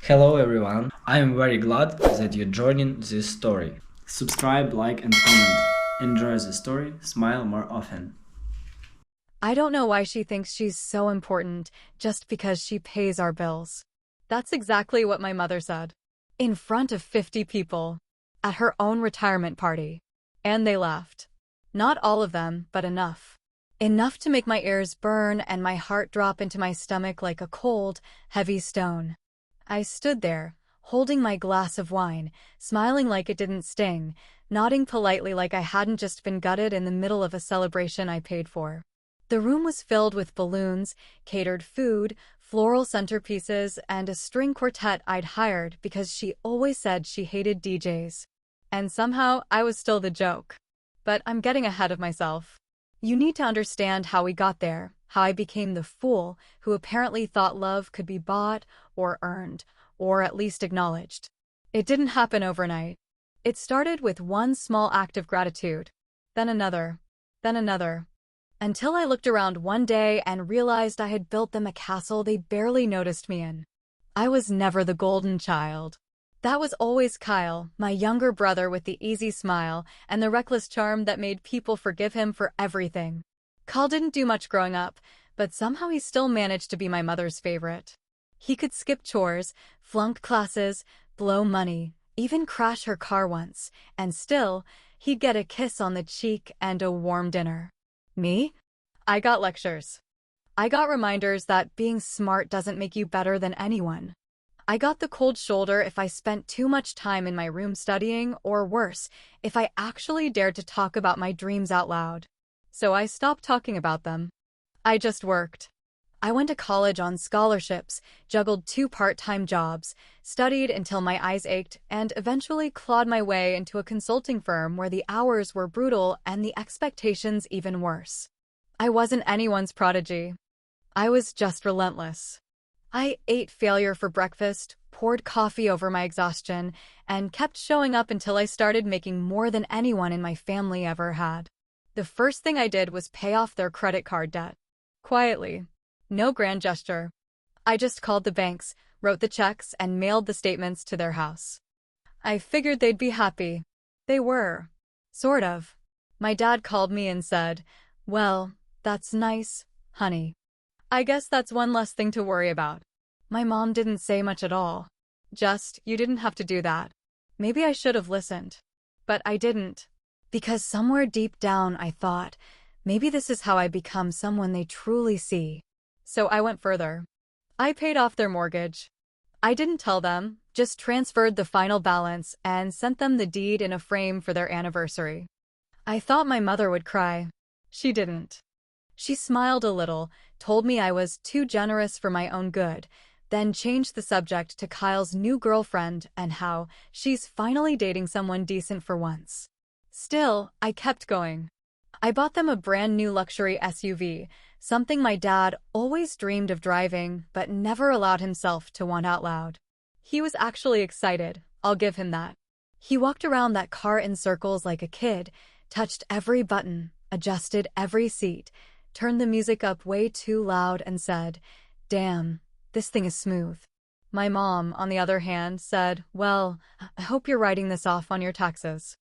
Hello everyone, I am very glad that you're joining this story. Subscribe, like and comment. Enjoy the story, smile more often. I don't know why she thinks she's so important just because she pays our bills. That's exactly what my mother said. In front of 50 people. At her own retirement party. And they laughed. Not all of them, but enough. Enough to make my ears burn and my heart drop into my stomach like a cold, heavy stone. I stood there, holding my glass of wine, smiling like it didn't sting, nodding politely like I hadn't just been gutted in the middle of a celebration I paid for. The room was filled with balloons, catered food, floral centerpieces, and a string quartet I'd hired because she always said she hated DJs. And somehow, I was still the joke. But I'm getting ahead of myself. You need to understand how we got there, how I became the fool who apparently thought love could be bought or earned, or at least acknowledged. It didn't happen overnight. It started with one small act of gratitude, then another, then another, until I looked around one day and realized I had built them a castle they barely noticed me in. I was never the golden child. That was always Kyle, my younger brother with the easy smile and the reckless charm that made people forgive him for everything. Kyle didn't do much growing up, but somehow he still managed to be my mother's favorite. He could skip chores, flunk classes, blow money, even crash her car once, and still, he'd get a kiss on the cheek and a warm dinner. Me? I got lectures. I got reminders that being smart doesn't make you better than anyone. I got the cold shoulder if I spent too much time in my room studying, or worse, if I actually dared to talk about my dreams out loud. So I stopped talking about them. I just worked. I went to college on scholarships, juggled two part-time jobs, studied until my eyes ached, and eventually clawed my way into a consulting firm where the hours were brutal and the expectations even worse. I wasn't anyone's prodigy. I was just relentless. I ate failure for breakfast, poured coffee over my exhaustion, and kept showing up until I started making more than anyone in my family ever had. The first thing I did was pay off their credit card debt. Quietly. No grand gesture. I just called the banks, wrote the checks, and mailed the statements to their house. I figured they'd be happy. They were. Sort of. My dad called me and said, "Well, that's nice, honey. I guess that's one less thing to worry about." My mom didn't say much at all. Just, "You didn't have to do that." Maybe I should have listened. But I didn't. Because somewhere deep down I thought, maybe this is how I become someone they truly see. So I went further. I paid off their mortgage. I didn't tell them, just transferred the final balance and sent them the deed in a frame for their anniversary. I thought my mother would cry. She didn't. She smiled a little, told me I was too generous for my own good, then changed the subject to Kyle's new girlfriend and how she's finally dating someone decent for once. Still, I kept going. I bought them a brand new luxury SUV, something my dad always dreamed of driving but never allowed himself to want out loud. He was actually excited, I'll give him that. He walked around that car in circles like a kid, touched every button, adjusted every seat, turned the music up way too loud and said, "Damn, this thing is smooth." My mom, on the other hand, said, "Well, I hope you're writing this off on your taxes."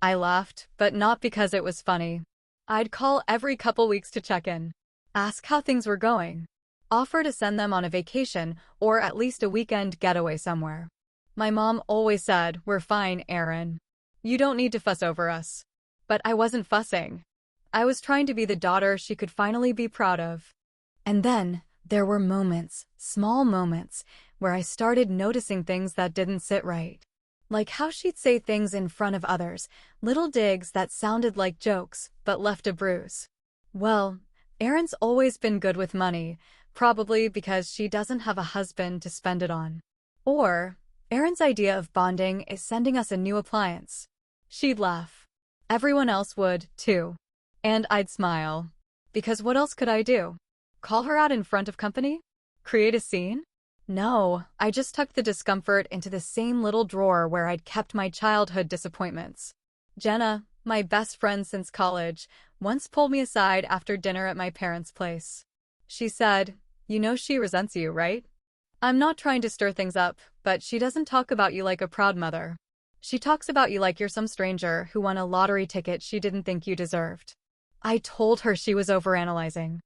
I laughed, but not because it was funny. I'd call every couple weeks to check in, ask how things were going, offer to send them on a vacation or at least a weekend getaway somewhere. My mom always said, "We're fine, Aaron. You don't need to fuss over us." But I wasn't fussing. I was trying to be the daughter she could finally be proud of. And then, there were moments, small moments, where I started noticing things that didn't sit right. Like how she'd say things in front of others, little digs that sounded like jokes, but left a bruise. Well, Erin's always been good with money, probably because she doesn't have a husband to spend it on. Or, Erin's idea of bonding is sending us a new appliance. She'd laugh. Everyone else would, too. And I'd smile. Because what else could I do? Call her out in front of company? Create a scene? No, I just tucked the discomfort into the same little drawer where I'd kept my childhood disappointments. Jenna, my best friend since college, once pulled me aside after dinner at my parents' place. She said, "You know she resents you, right?" I'm not trying to stir things up, but she doesn't talk about you like a proud mother. She talks about you like you're some stranger who won a lottery ticket she didn't think you deserved. I told her she was overanalyzing.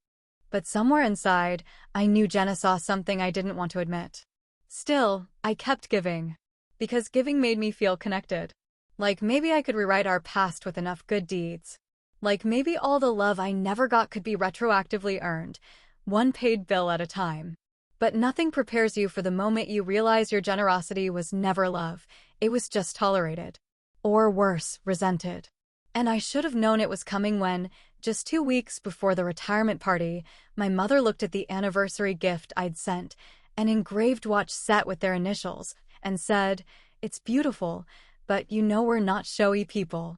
But somewhere inside, I knew Jenna saw something I didn't want to admit. Still, I kept giving. Because giving made me feel connected. Like maybe I could rewrite our past with enough good deeds. Like maybe all the love I never got could be retroactively earned, one paid bill at a time. But nothing prepares you for the moment you realize your generosity was never love, it was just tolerated. Or worse, resented. And I should have known it was coming when, just 2 weeks before the retirement party, my mother looked at the anniversary gift I'd sent, an engraved watch set with their initials, and said, "It's beautiful, but you know we're not showy people."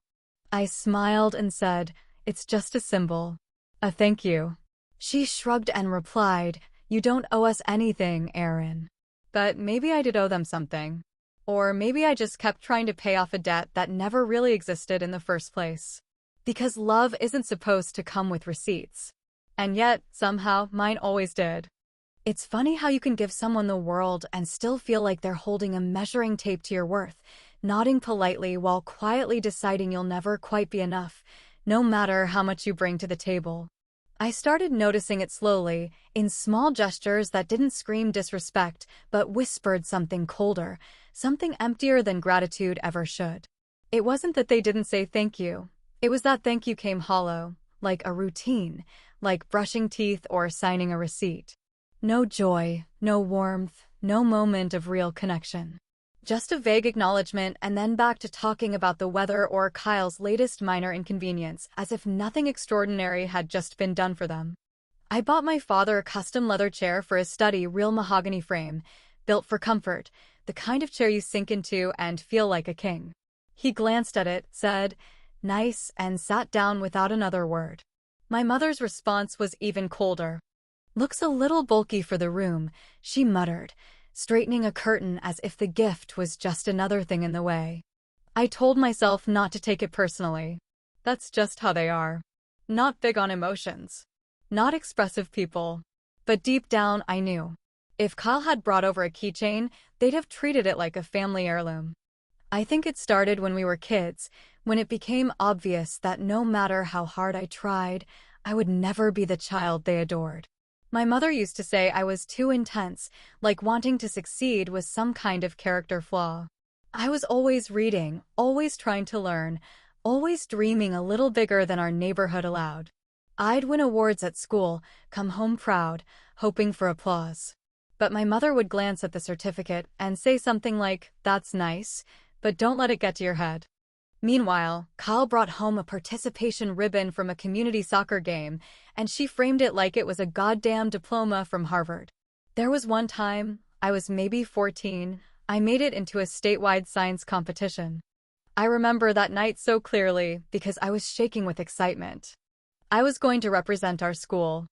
I smiled and said, "It's just a symbol. A thank you." She shrugged and replied, "You don't owe us anything, Erin." But maybe I did owe them something. Or maybe I just kept trying to pay off a debt that never really existed in the first place. Because love isn't supposed to come with receipts. And yet, somehow, mine always did. It's funny how you can give someone the world and still feel like they're holding a measuring tape to your worth, nodding politely while quietly deciding you'll never quite be enough, no matter how much you bring to the table. I started noticing it slowly, in small gestures that didn't scream disrespect, but whispered something colder, something emptier than gratitude ever should. It wasn't that they didn't say thank you. It was that thank you came hollow, like a routine, like brushing teeth or signing a receipt. No joy, no warmth, no moment of real connection. Just a vague acknowledgement and then back to talking about the weather or Kyle's latest minor inconvenience, as if nothing extraordinary had just been done for them. I bought my father a custom leather chair for his study, real mahogany frame, built for comfort, the kind of chair you sink into and feel like a king. He glanced at it, said, "Nice," and sat down without another word. My mother's response was even colder. "Looks a little bulky for the room," she muttered, straightening a curtain as if the gift was just another thing in the way. I told myself not to take it personally. That's just how they are. Not big on emotions. Not expressive people. But deep down, I knew. If Kyle had brought over a keychain, they'd have treated it like a family heirloom. I think it started when we were kids, when it became obvious that no matter how hard I tried, I would never be the child they adored. My mother used to say I was too intense, like wanting to succeed was some kind of character flaw. I was always reading, always trying to learn, always dreaming a little bigger than our neighborhood allowed. I'd win awards at school, come home proud, hoping for applause. But my mother would glance at the certificate and say something like, "That's nice, but don't let it get to your head." Meanwhile, Kyle brought home a participation ribbon from a community soccer game, and she framed it like it was a goddamn diploma from Harvard. There was one time, I was maybe 14, I made it into a statewide science competition. I remember that night so clearly because I was shaking with excitement. I was going to represent our school.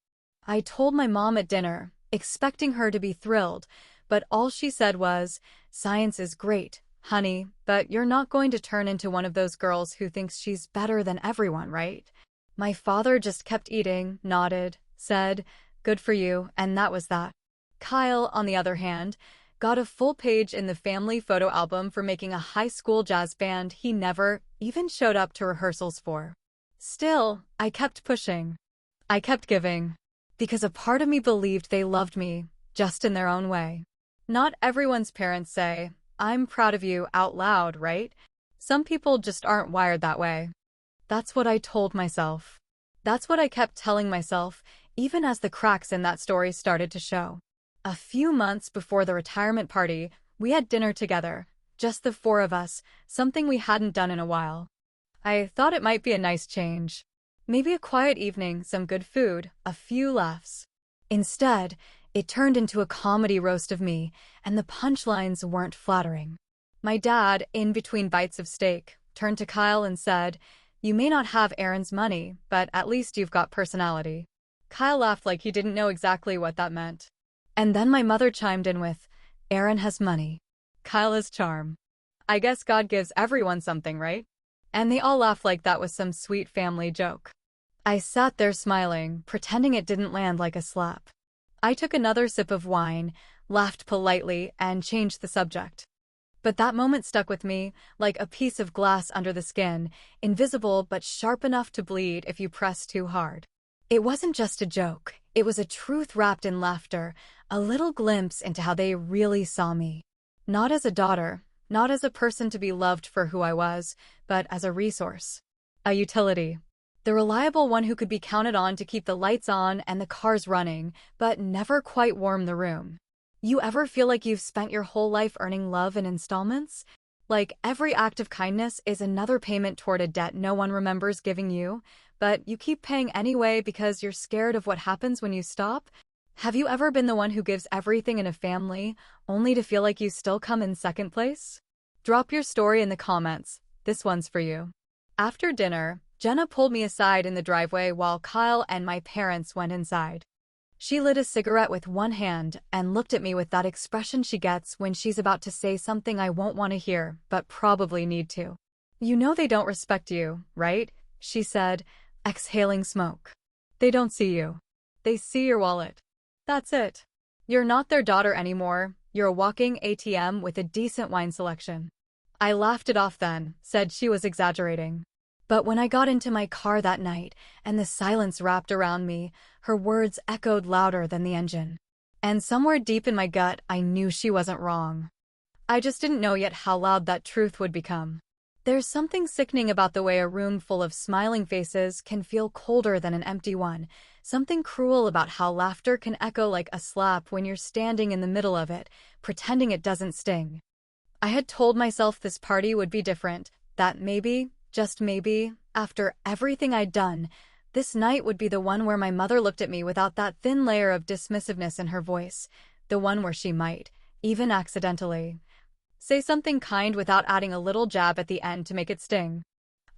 I told my mom at dinner, expecting her to be thrilled, but all she said was, "Science is great, honey, but you're not going to turn into one of those girls who thinks she's better than everyone, right?" My father just kept eating, nodded, said, "Good for you," and that was that. Kyle, on the other hand, got a full page in the family photo album for making a high school jazz band he never even showed up to rehearsals for. Still, I kept pushing. I kept giving. Because a part of me believed they loved me, just in their own way. Not everyone's parents say, "I'm proud of you," out loud, right? Some people just aren't wired that way. That's what I told myself. That's what I kept telling myself, even as the cracks in that story started to show. A few months before the retirement party, we had dinner together, just the four of us, something we hadn't done in a while. I thought it might be a nice change. Maybe a quiet evening, some good food, a few laughs. Instead, it turned into a comedy roast of me, and the punchlines weren't flattering. My dad, in between bites of steak, turned to Kyle and said, "You may not have Erin's money, but at least you've got personality." Kyle laughed like he didn't know exactly what that meant. And then my mother chimed in with, "Erin has money. Kyle has charm. I guess God gives everyone something, right?" And they all laughed like that was some sweet family joke. I sat there smiling, pretending it didn't land like a slap. I took another sip of wine, laughed politely, and changed the subject. But that moment stuck with me, like a piece of glass under the skin, invisible but sharp enough to bleed if you press too hard. It wasn't just a joke, it was a truth wrapped in laughter, a little glimpse into how they really saw me. Not as a daughter, not as a person to be loved for who I was, but as a resource. A utility. The reliable one who could be counted on to keep the lights on and the cars running, but never quite warm the room. You ever feel like you've spent your whole life earning love in installments? Like every act of kindness is another payment toward a debt no one remembers giving you, but you keep paying anyway because you're scared of what happens when you stop? Have you ever been the one who gives everything in a family, only to feel like you still come in second place? Drop your story in the comments. This one's for you. After dinner, Jenna pulled me aside in the driveway while Kyle and my parents went inside. She lit a cigarette with one hand and looked at me with that expression she gets when she's about to say something I won't want to hear, but probably need to. "You know they don't respect you, right?" she said, exhaling smoke. "They don't see you. They see your wallet. That's it. You're not their daughter anymore. You're a walking ATM with a decent wine selection." I laughed it off then, said she was exaggerating. But when I got into my car that night and the silence wrapped around me, her words echoed louder than the engine. And somewhere deep in my gut, I knew she wasn't wrong. I just didn't know yet how loud that truth would become. There's something sickening about the way a room full of smiling faces can feel colder than an empty one, something cruel about how laughter can echo like a slap when you're standing in the middle of it, pretending it doesn't sting. I had told myself this party would be different, that maybe, just maybe, after everything I'd done, this night would be the one where my mother looked at me without that thin layer of dismissiveness in her voice, the one where she might, even accidentally, say something kind without adding a little jab at the end to make it sting.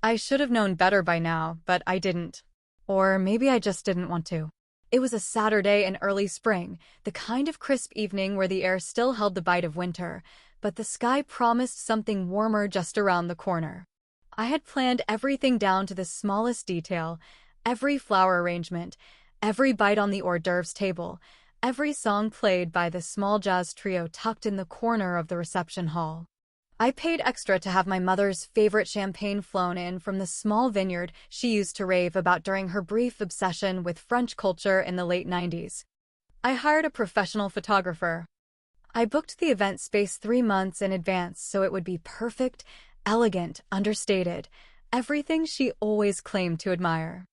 I should have known better by now, but I didn't. Or maybe I just didn't want to. It was a Saturday in early spring, the kind of crisp evening where the air still held the bite of winter, but the sky promised something warmer just around the corner. I had planned everything down to the smallest detail, every flower arrangement, every bite on the hors d'oeuvres table, every song played by the small jazz trio tucked in the corner of the reception hall. I paid extra to have my mother's favorite champagne flown in from the small vineyard she used to rave about during her brief obsession with French culture in the late 90s. I hired a professional photographer. I booked the event space 3 months in advance so it would be perfect, elegant, understated, everything she always claimed to admire.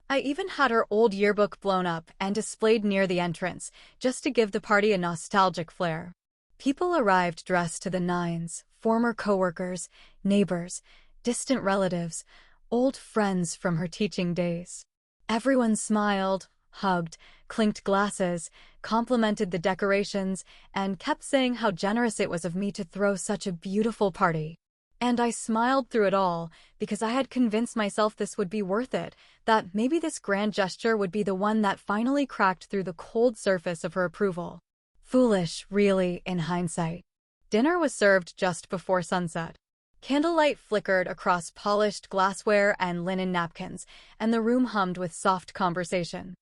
I even had her old yearbook blown up and displayed near the entrance, just to give the party a nostalgic flair. People arrived dressed to the nines, former coworkers, neighbors, distant relatives, old friends from her teaching days. Everyone smiled, hugged, clinked glasses, complimented the decorations, and kept saying how generous it was of me to throw such a beautiful party. And I smiled through it all, because I had convinced myself this would be worth it, that maybe this grand gesture would be the one that finally cracked through the cold surface of her approval. Foolish, really, in hindsight. Dinner was served just before sunset. Candlelight flickered across polished glassware and linen napkins, and the room hummed with soft conversation.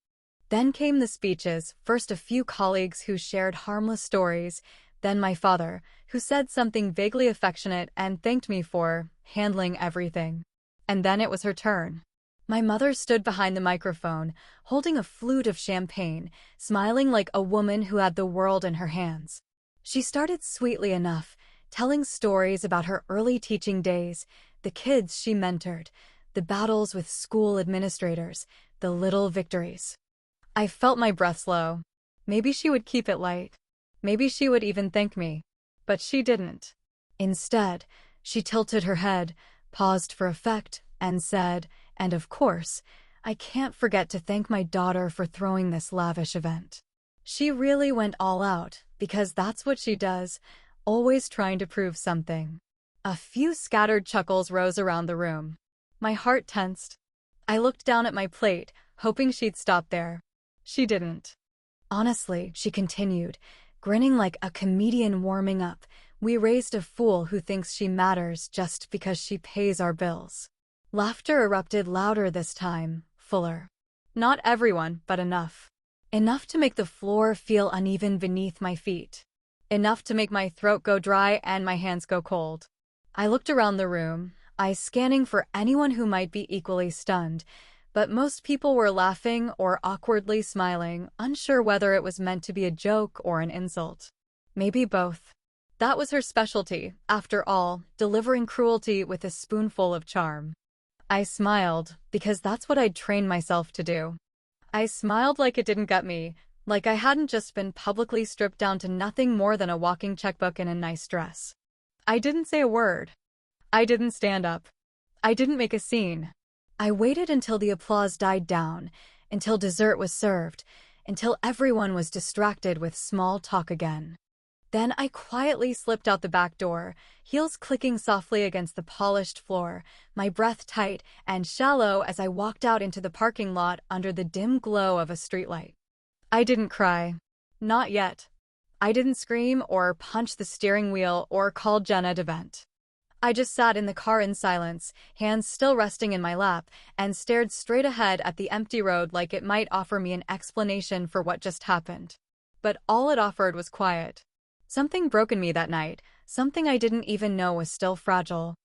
Then came the speeches, first a few colleagues who shared harmless stories, then my father, who said something vaguely affectionate and thanked me for handling everything. And then it was her turn. My mother stood behind the microphone, holding a flute of champagne, smiling like a woman who had the world in her hands. She started sweetly enough, telling stories about her early teaching days, the kids she mentored, the battles with school administrators, the little victories. I felt my breath slow. Maybe she would keep it light. Maybe she would even thank me. But she didn't. Instead, she tilted her head, paused for effect, and said, "And of course, I can't forget to thank my daughter for throwing this lavish event." She really went all out, because that's what she does, always trying to prove something. A few scattered chuckles rose around the room. My heart tensed. I looked down at my plate, hoping she'd stop there. She didn't. "Honestly," she continued, grinning like a comedian warming up, "we raised a fool who thinks she matters just because she pays our bills." Laughter erupted louder this time, fuller. Not everyone, but enough. Enough to make the floor feel uneven beneath my feet. Enough to make my throat go dry and my hands go cold. I looked around the room, eyes scanning for anyone who might be equally stunned, but most people were laughing or awkwardly smiling, unsure whether it was meant to be a joke or an insult. Maybe both. That was her specialty, after all, delivering cruelty with a spoonful of charm. I smiled, because that's what I'd trained myself to do. I smiled like it didn't gut me, like I hadn't just been publicly stripped down to nothing more than a walking checkbook and a nice dress. I didn't say a word. I didn't stand up. I didn't make a scene. I waited until the applause died down, until dessert was served, until everyone was distracted with small talk again. Then I quietly slipped out the back door, heels clicking softly against the polished floor, my breath tight and shallow as I walked out into the parking lot under the dim glow of a streetlight. I didn't cry. Not yet. I didn't scream or punch the steering wheel or call Jenna to vent. I just sat in the car in silence, hands still resting in my lap, and stared straight ahead at the empty road like it might offer me an explanation for what just happened. But all it offered was quiet. Something broke in me that night, something I didn't even know was still fragile.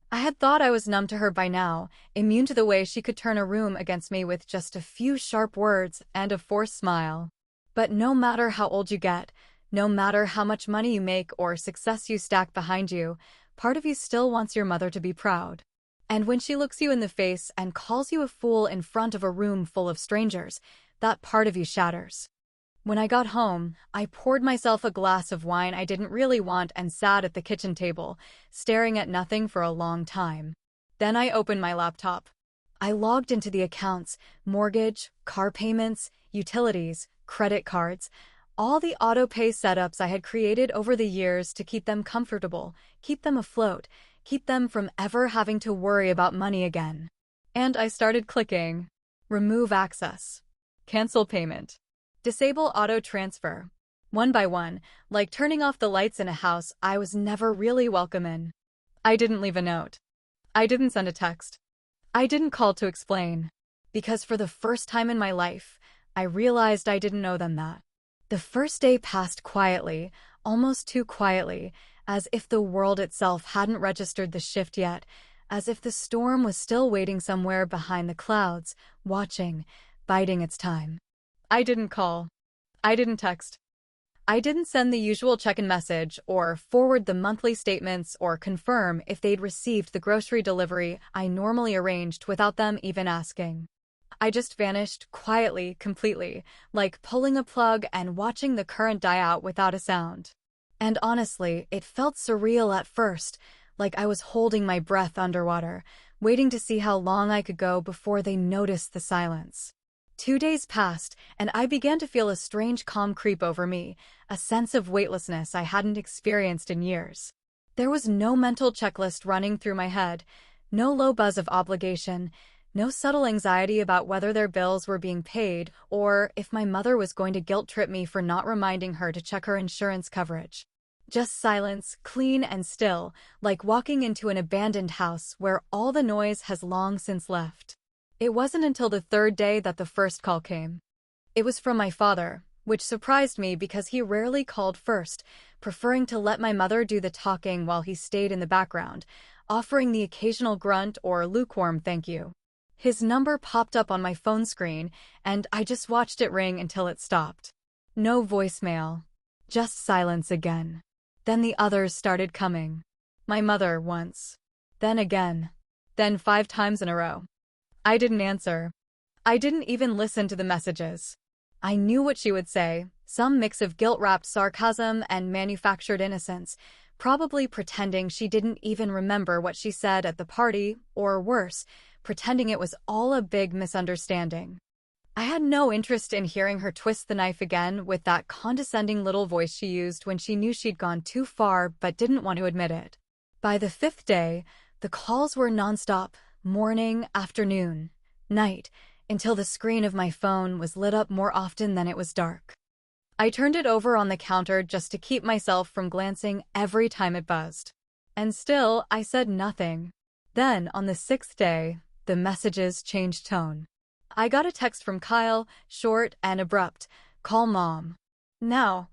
I had thought I was numb to her by now, immune to the way she could turn a room against me with just a few sharp words and a forced smile. But no matter how old you get, no matter how much money you make or success you stack behind you, part of you still wants your mother to be proud. And when she looks you in the face and calls you a fool in front of a room full of strangers, that part of you shatters. When I got home, I poured myself a glass of wine I didn't really want and sat at the kitchen table, staring at nothing for a long time. Then I opened my laptop. I logged into the accounts, mortgage, car payments, utilities, credit cards, all the auto-pay setups I had created over the years to keep them comfortable, keep them afloat, keep them from ever having to worry about money again. And I started clicking. Remove access. Cancel payment. Disable auto transfer. One by one, like turning off the lights in a house I was never really welcome in. I didn't leave a note. I didn't send a text. I didn't call to explain. Because for the first time in my life, I realized I didn't owe them that. The first day passed quietly, almost too quietly, as if the world itself hadn't registered the shift yet, as if the storm was still waiting somewhere behind the clouds, watching, biding its time. I didn't call. I didn't text. I didn't send the usual check-in message or forward the monthly statements or confirm if they'd received the grocery delivery I normally arranged without them even asking. I just vanished quietly, completely, like pulling a plug and watching the current die out without a sound. And honestly, it felt surreal at first, like I was holding my breath underwater, waiting to see how long I could go before they noticed the silence. 2 days passed, and I began to feel a strange calm creep over me, a sense of weightlessness I hadn't experienced in years. There was no mental checklist running through my head, no low buzz of obligation, no subtle anxiety about whether their bills were being paid or if my mother was going to guilt-trip me for not reminding her to check her insurance coverage. Just silence, clean and still, like walking into an abandoned house where all the noise has long since left. It wasn't until the third day that the first call came. It was from my father, which surprised me because he rarely called first, preferring to let my mother do the talking while he stayed in the background, offering the occasional grunt or lukewarm thank you. His number popped up on my phone screen, and I just watched it ring until it stopped. No voicemail. Just silence again. Then the others started coming. My mother once. Then again. Then 5 times in a row. I didn't answer. I didn't even listen to the messages. I knew what she would say, some mix of guilt-wrapped sarcasm and manufactured innocence, probably pretending she didn't even remember what she said at the party, or worse, pretending it was all a big misunderstanding. I had no interest in hearing her twist the knife again with that condescending little voice she used when she knew she'd gone too far but didn't want to admit it. By the 5th day, the calls were nonstop. Morning, afternoon, night, until the screen of my phone was lit up more often than it was dark. I turned it over on the counter just to keep myself from glancing every time it buzzed. And still, I said nothing. Then, on the 6th day, the messages changed tone. I got a text from Kyle, short and abrupt, Call mom. Now.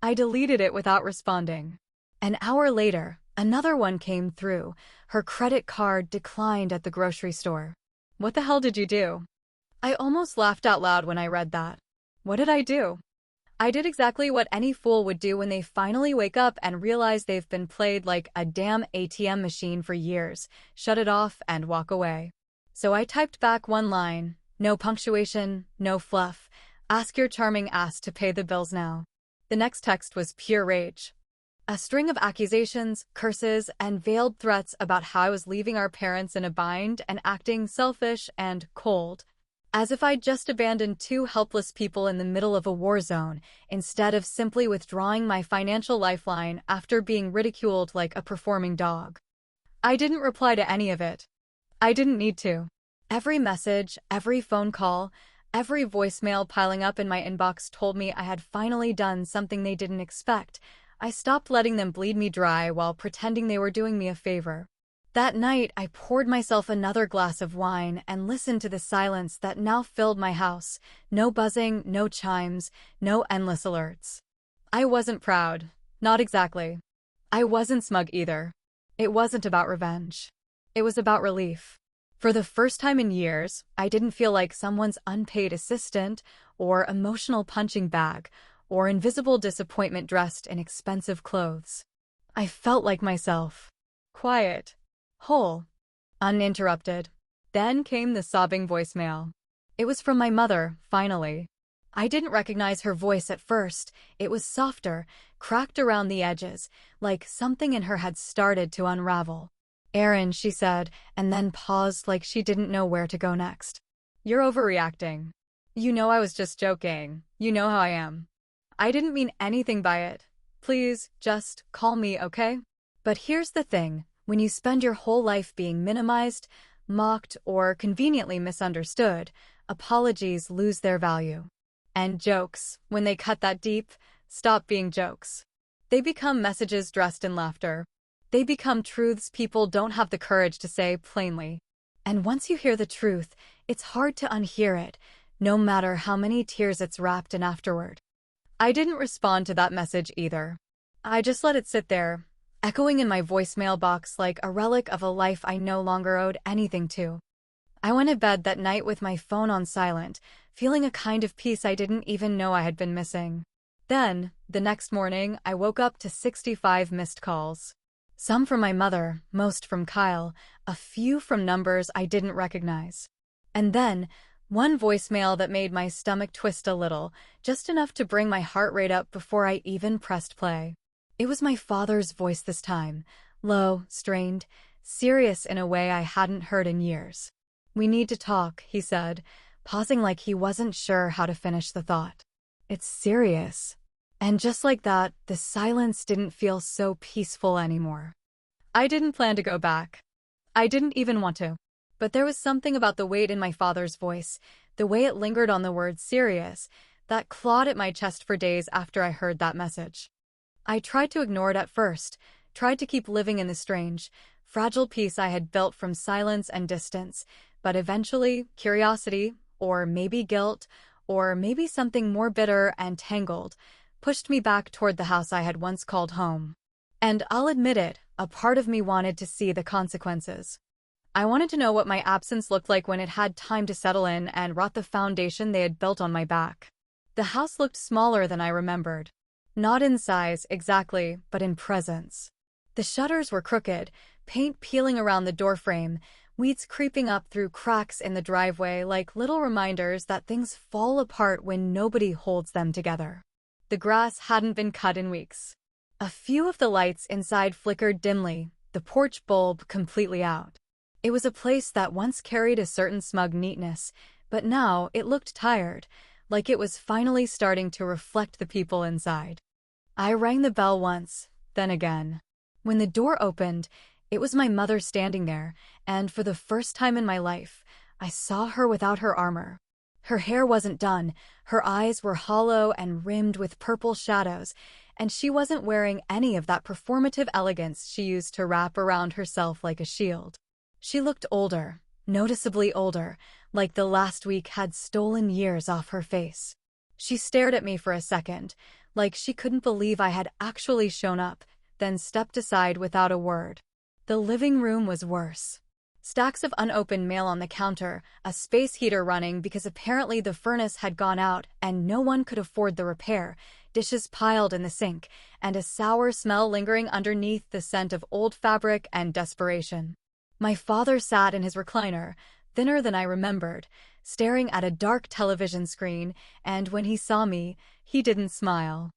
I deleted it without responding. An hour later, another one came through. Her credit card declined at the grocery store. What the hell did you do? I almost laughed out loud when I read that. What did I do? I did exactly what any fool would do when they finally wake up and realize they've been played like a damn ATM machine for years, shut it off and walk away. So I typed back one line, no punctuation, no fluff, ask your charming ass to pay the bills now. The next text was pure rage. A string of accusations, curses, and veiled threats about how I was leaving our parents in a bind and acting selfish and cold. As if I'd just abandoned two helpless people in the middle of a war zone, instead of simply withdrawing my financial lifeline after being ridiculed like a performing dog. I didn't reply to any of it. I didn't need to. Every message, every phone call, every voicemail piling up in my inbox told me I had finally done something they didn't expect. I stopped letting them bleed me dry while pretending they were doing me a favor. That night, I poured myself another glass of wine and listened to the silence that now filled my house. No buzzing, no chimes, no endless alerts. I wasn't proud. Not exactly. I wasn't smug either. It wasn't about revenge. It was about relief. For the first time in years, I didn't feel like someone's unpaid assistant or emotional punching bag or invisible disappointment dressed in expensive clothes. I felt like myself. Quiet. Whole. Uninterrupted. Then came the sobbing voicemail. It was from my mother, finally. I didn't recognize her voice at first. It was softer, cracked around the edges, like something in her had started to unravel. Aaron, she said, and then paused like she didn't know where to go next. You're overreacting. You know I was just joking. You know how I am. I didn't mean anything by it. Please, just call me, okay? But here's the thing. When you spend your whole life being minimized, mocked, or conveniently misunderstood, apologies lose their value. And jokes, when they cut that deep, stop being jokes. They become messages dressed in laughter. They become truths people don't have the courage to say plainly. And once you hear the truth, it's hard to unhear it, no matter how many tears it's wrapped in afterward. I didn't respond to that message either. I just let it sit there, echoing in my voicemail box like a relic of a life I no longer owed anything to. I went to bed that night with my phone on silent, feeling a kind of peace I didn't even know I had been missing. Then, the next morning, I woke up to 65 missed calls. Some from my mother, most from Kyle, a few from numbers I didn't recognize. And then, one voicemail that made my stomach twist a little, just enough to bring my heart rate up before I even pressed play. It was my father's voice this time, low, strained, serious in a way I hadn't heard in years. We need to talk, he said, pausing like he wasn't sure how to finish the thought. It's serious. And just like that, the silence didn't feel so peaceful anymore. I didn't plan to go back. I didn't even want to. But there was something about the weight in my father's voice, the way it lingered on the word serious, that clawed at my chest for days after I heard that message. I tried to ignore it at first, tried to keep living in the strange, fragile peace I had built from silence and distance, but eventually, curiosity, or maybe guilt, or maybe something more bitter and tangled, pushed me back toward the house I had once called home. And I'll admit it, a part of me wanted to see the consequences. I wanted to know what my absence looked like when it had time to settle in and rot the foundation they had built on my back. The house looked smaller than I remembered. Not in size, exactly, but in presence. The shutters were crooked, paint peeling around the doorframe, weeds creeping up through cracks in the driveway like little reminders that things fall apart when nobody holds them together. The grass hadn't been cut in weeks. A few of the lights inside flickered dimly, the porch bulb completely out. It was a place that once carried a certain smug neatness, but now it looked tired, like it was finally starting to reflect the people inside. I rang the bell once, then again. When the door opened, it was my mother standing there, and for the first time in my life, I saw her without her armor. Her hair wasn't done, her eyes were hollow and rimmed with purple shadows, and she wasn't wearing any of that performative elegance she used to wrap around herself like a shield. She looked older, noticeably older, like the last week had stolen years off her face. She stared at me for a second, like she couldn't believe I had actually shown up, then stepped aside without a word. The living room was worse. Stacks of unopened mail on the counter, a space heater running because apparently the furnace had gone out and no one could afford the repair, dishes piled in the sink, and a sour smell lingering underneath the scent of old fabric and desperation. My father sat in his recliner, thinner than I remembered, staring at a dark television screen, and when he saw me, he didn't smile.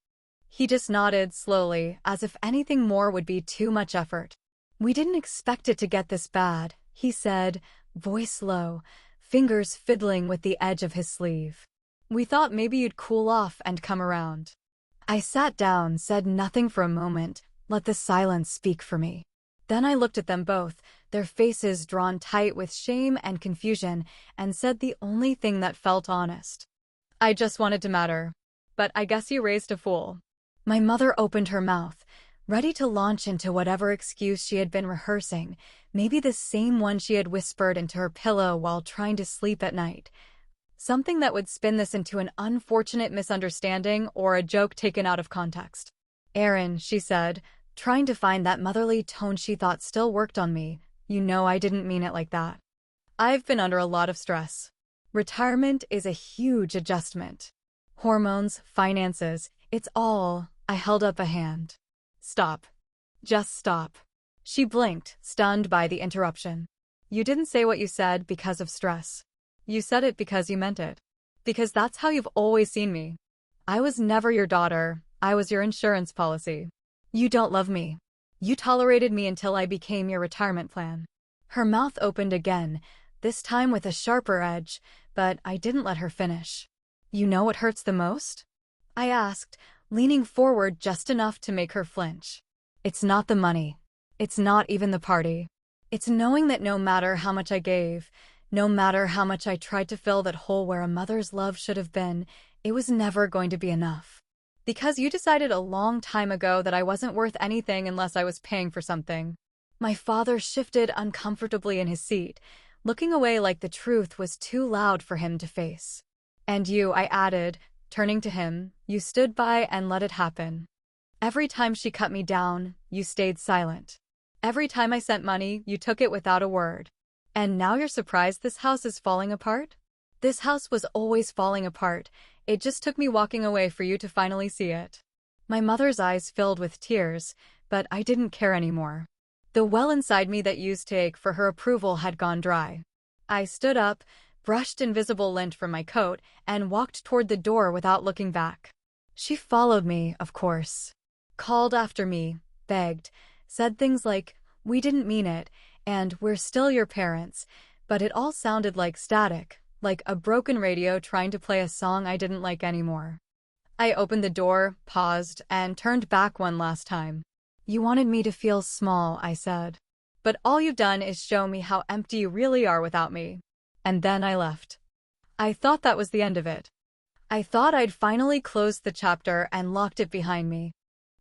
He just nodded slowly, as if anything more would be too much effort. "We didn't expect it to get this bad," he said, voice low, fingers fiddling with the edge of his sleeve. "We thought maybe you'd cool off and come around." I sat down, said nothing for a moment, let the silence speak for me. Then I looked at them both, their faces drawn tight with shame and confusion, and said the only thing that felt honest. "I just wanted to matter. But I guess you raised a fool." My mother opened her mouth, ready to launch into whatever excuse she had been rehearsing, maybe the same one she had whispered into her pillow while trying to sleep at night. Something that would spin this into an unfortunate misunderstanding or a joke taken out of context. "Aaron," she said, trying to find that motherly tone she thought still worked on me, "you know I didn't mean it like that. I've been under a lot of stress. Retirement is a huge adjustment. Hormones, finances, it's all." I held up a hand. "Stop. Just stop." She blinked, stunned by the interruption. "You didn't say what you said because of stress. You said it because you meant it. Because that's how you've always seen me. I was never your daughter, I was your insurance policy. You don't love me. You tolerated me until I became your retirement plan." Her mouth opened again, this time with a sharper edge, but I didn't let her finish. "You know what hurts the most?" I asked, leaning forward just enough to make her flinch. "It's not the money. It's not even the party. It's knowing that no matter how much I gave, no matter how much I tried to fill that hole where a mother's love should have been, it was never going to be enough. Because you decided a long time ago that I wasn't worth anything unless I was paying for something." My father shifted uncomfortably in his seat, looking away like the truth was too loud for him to face. "And you," I added, turning to him, "you stood by and let it happen. Every time she cut me down, you stayed silent. Every time I sent money, you took it without a word. And now you're surprised this house is falling apart?" This house was always falling apart. It just took me walking away for you to finally see it. My mother's eyes filled with tears, but I didn't care anymore. The well inside me that used to ache for her approval had gone dry. I stood up, brushed invisible lint from my coat, and walked toward the door without looking back. She followed me, of course. Called after me, begged, said things like, "We didn't mean it," and "We're still your parents," but it all sounded like static, like a broken radio trying to play a song I didn't like anymore. I opened the door, paused, and turned back one last time. "You wanted me to feel small," I said. "But all you've done is show me how empty you really are without me." And then I left. I thought that was the end of it. I thought I'd finally closed the chapter and locked it behind me.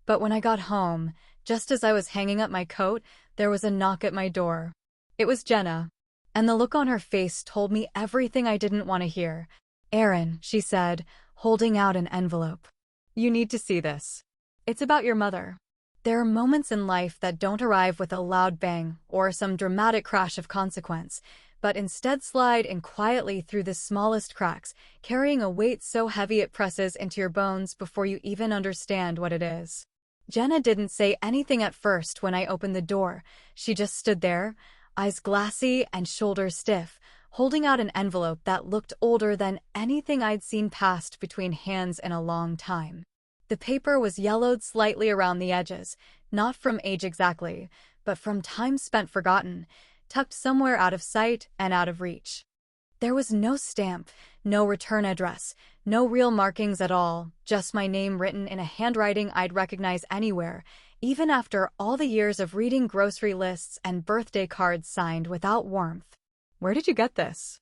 But when I got home, just as I was hanging up my coat, there was a knock at my door. It was Jenna, and the look on her face told me everything I didn't want to hear. "Aaron," she said, holding out an envelope. "You need to see this. It's about your mother." There are moments in life that don't arrive with a loud bang or some dramatic crash of consequence, but instead slide in quietly through the smallest cracks, carrying a weight so heavy it presses into your bones before you even understand what it is. Jenna didn't say anything at first when I opened the door. She just stood there, eyes glassy and shoulders stiff, holding out an envelope that looked older than anything I'd seen passed between hands in a long time. The paper was yellowed slightly around the edges, not from age exactly, but from time spent forgotten, tucked somewhere out of sight and out of reach. There was no stamp, no return address, no real markings at all, just my name written in a handwriting I'd recognize anywhere, even after all the years of reading grocery lists and birthday cards signed without warmth. "Where did you get this?"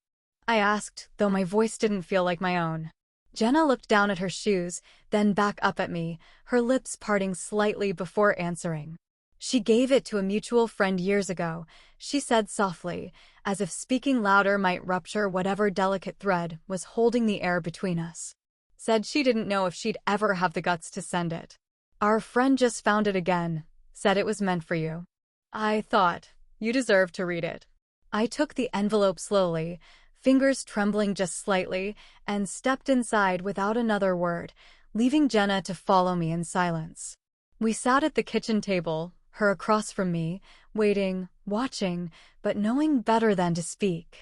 I asked, though my voice didn't feel like my own. Jenna looked down at her shoes, then back up at me, her lips parting slightly before answering. "She gave it to a mutual friend years ago," she said softly, as if speaking louder might rupture whatever delicate thread was holding the air between us. Said she didn't know if she'd ever have the guts to send it. Our friend just found it again. Said it was meant for you. I thought, you deserve to read it. I took the envelope slowly, fingers trembling just slightly, and stepped inside without another word, leaving Jenna to follow me in silence. We sat at the kitchen table, her across from me, waiting, watching, but knowing better than to speak.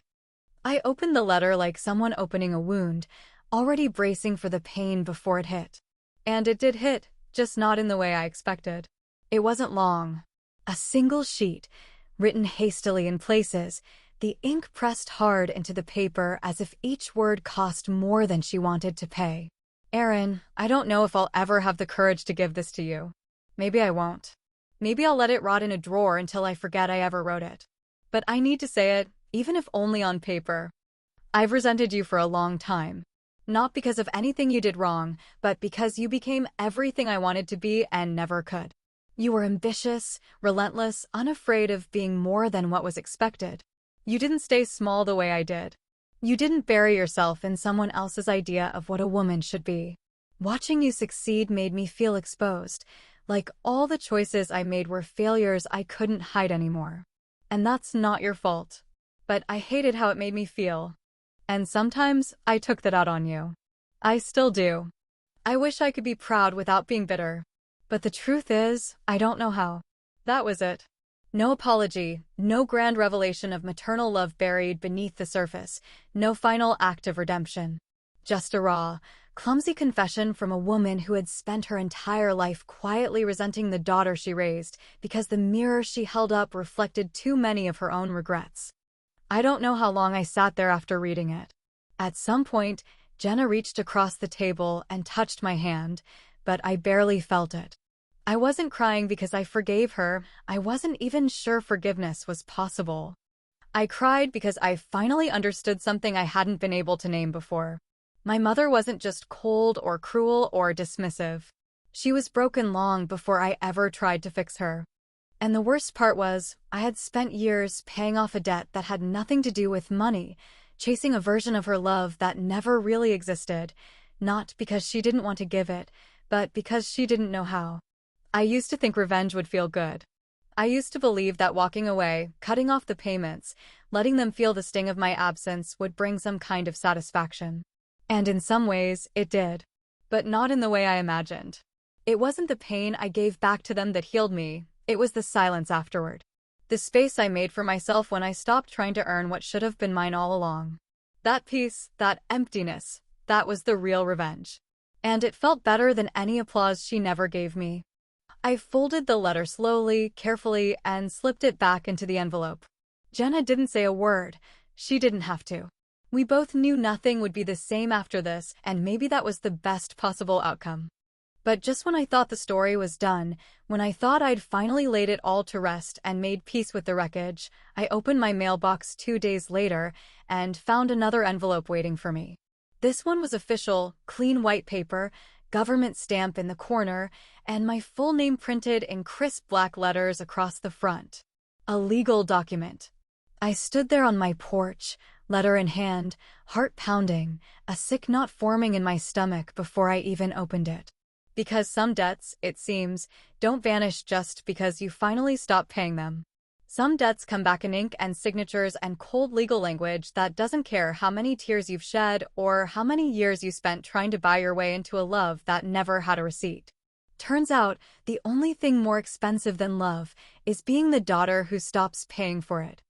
I opened the letter like someone opening a wound, already bracing for the pain before it hit. And it did hit, just not in the way I expected. It wasn't long. A single sheet, written hastily in places, the ink pressed hard into the paper as if each word cost more than she wanted to pay. Aaron, I don't know if I'll ever have the courage to give this to you. Maybe I won't. Maybe I'll let it rot in a drawer until I forget I ever wrote it. But I need to say it, even if only on paper. I've resented you for a long time. Not because of anything you did wrong, but because you became everything I wanted to be and never could. You were ambitious, relentless, unafraid of being more than what was expected. You didn't stay small the way I did. You didn't bury yourself in someone else's idea of what a woman should be. Watching you succeed made me feel exposed, like all the choices I made were failures I couldn't hide anymore. And that's not your fault. But I hated how it made me feel. And sometimes I took that out on you. I still do. I wish I could be proud without being bitter. But the truth is, I don't know how. That was it. No apology, no grand revelation of maternal love buried beneath the surface, no final act of redemption. Just a raw, clumsy confession from a woman who had spent her entire life quietly resenting the daughter she raised because the mirror she held up reflected too many of her own regrets. I don't know how long I sat there after reading it. At some point, Jenna reached across the table and touched my hand, but I barely felt it. I wasn't crying because I forgave her. I wasn't even sure forgiveness was possible. I cried because I finally understood something I hadn't been able to name before. My mother wasn't just cold or cruel or dismissive. She was broken long before I ever tried to fix her. And the worst part was, I had spent years paying off a debt that had nothing to do with money, chasing a version of her love that never really existed, not because she didn't want to give it, but because she didn't know how. I used to think revenge would feel good. I used to believe that walking away, cutting off the payments, letting them feel the sting of my absence would bring some kind of satisfaction. And in some ways, it did. But not in the way I imagined. It wasn't the pain I gave back to them that healed me, it was the silence afterward. The space I made for myself when I stopped trying to earn what should have been mine all along. That peace, that emptiness, that was the real revenge. And it felt better than any applause she never gave me. I folded the letter slowly, carefully, and slipped it back into the envelope. Jenna didn't say a word. She didn't have to. We both knew nothing would be the same after this, and maybe that was the best possible outcome. But just when I thought the story was done, when I thought I'd finally laid it all to rest and made peace with the wreckage, I opened my mailbox 2 days later and found another envelope waiting for me. This one was official, clean white paper, government stamp in the corner, and my full name printed in crisp black letters across the front. A legal document. I stood there on my porch, letter in hand, heart pounding, a sick knot forming in my stomach before I even opened it. Because some debts, it seems, don't vanish just because you finally stop paying them. Some debts come back in ink and signatures and cold legal language that doesn't care how many tears you've shed or how many years you spent trying to buy your way into a love that never had a receipt. Turns out, the only thing more expensive than love is being the daughter who stops paying for it.